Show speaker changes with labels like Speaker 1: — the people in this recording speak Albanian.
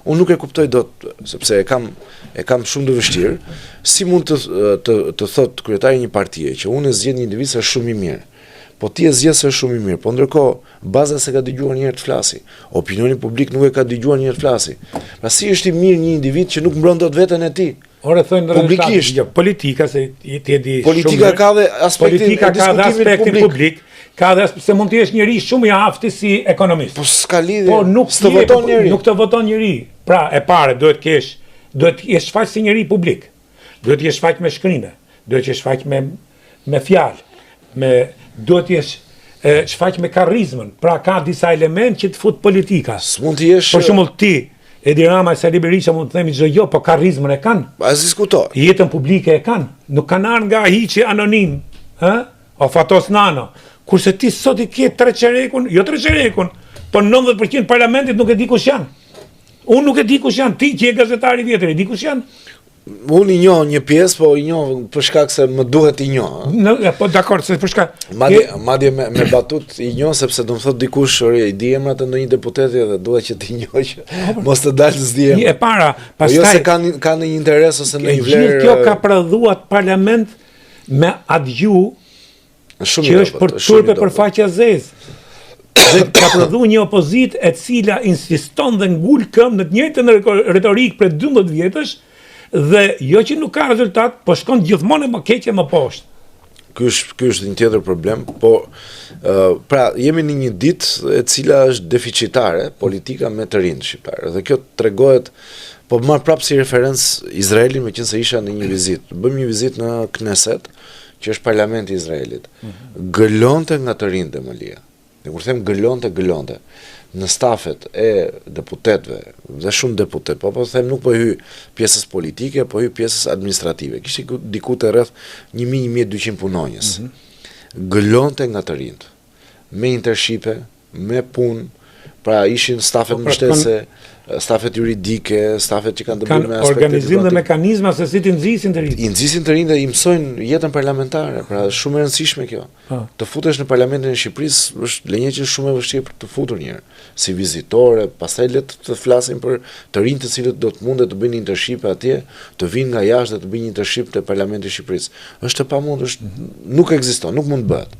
Speaker 1: Unë nuk e kuptoj dot, sepse e kam shumë të vështirë, si mund të thot kryetari një partie që unë e zgjedh një individ se është shumë i mirë. Po ti e zgjedh se është shumë i mirë, po ndërkohë baza se ka dëgjuar një herë të flasi. Opinioni publik nuk e ka dëgjuar një herë të flasi. Pra si është i mirë një individ që nuk mbron dot veten e tij?
Speaker 2: Ore thonë
Speaker 1: publikisht,
Speaker 2: politika se ti e di shumë.
Speaker 1: Politika ka dhe aspektin
Speaker 2: publik. Ka dhe se mund të jesh njëri shumë i aftë si ekonomist.
Speaker 1: Po s'ka lidhje.
Speaker 2: Po nuk të voton njëri. Nuk të voton njëri. Pra, e pare duhet të jesh shfaq si njëri publik. Duhet të jesh shfaq me shkrimë, duhet të jesh shfaq me fjalë, duhet të jesh shfaq me karizmën. Pra ka disa elementë që të fut politika.
Speaker 1: S'mund të jesh.
Speaker 2: Për shembull ti, Edi Rama e Sali Berisha mund të themi çdo gjë, po karizmën e kanë.
Speaker 1: As diskutoj.
Speaker 2: Jetën publike e kanë. Nuk kanë ardhur nga hiçi anonim, o Fatos Nano. Kurse ti sot i ke 3 qerekun, jo 3 qerekun, po 90% parlamentit nuk e di kush janë. Unë nuk e di kush janë, ti që je gazetari i vjetër, e di kush janë.
Speaker 1: Unë i njoh një pjesë, po i njoh për shkak se më duhet i njoh.
Speaker 2: Po dakord, se për shkak.
Speaker 1: Madje me batut i njoh sepse do më thot dikush, i di emrat e ndonjë deputeti dhe dua që ti njoh që mos të dalë s'di emrat.
Speaker 2: E para, pastaj.
Speaker 1: Jo se kanë një interes ose ndonjë vlerë.
Speaker 2: Gjithë kjo ka prodhuar parlament me adju që është për turpe për faqja zezë. Dhe ka prodhuar një opozitë e cila insiston dhe ngul këmbë në të njëjtën retorikë për 12 vjetësh. Dhe jo që nuk ka rezultat, po shkon gjithmonë më keq e më poshtë.
Speaker 1: Ky është një tjetër problem, po pra jemi në një ditë e cila është deficitare politika me të rinj shqiptarë. Dhe kjo tregohet, po marr prapë si referencë Izraelin, meqense isha në një vizitë. Bëm një vizitë në Knesset, që është parlamenti i Izraelit. Gëlonte nga të rinjtë Malia. Dhe kur them gëlonte në stafet e deputetëve dhe shumë deputet, po them nuk po hy pjesës politike, po hy pjesës administrative. Kishte diku të rreth 1000-1200 punonjës. Gëlonte nga të rinjtë, me intershipe, me punë, pra ishin stafet mbështetëse, stafet juridike, stafet që kanë të bëjnë me aspektet
Speaker 2: organizim dhe mekanizma se si të nxisin të rinjtë.
Speaker 1: I nxisin të rinjtë dhe i mësojnë jetën parlamentare, pra shumë e rëndësishme kjo. Të futesh në parlamentin e Shqipërisë është lenjëçi shumë e vështirë për të futur një herë, si vizitore, pastaj le të flasim për të rinjtë të cilët do të mundet të bëjnë internship atje, të vinë nga jashtë dhe të bëjnë internship te parlamenti i Shqipërisë. Është e pamundur, nuk ekziston, nuk mund bëhet.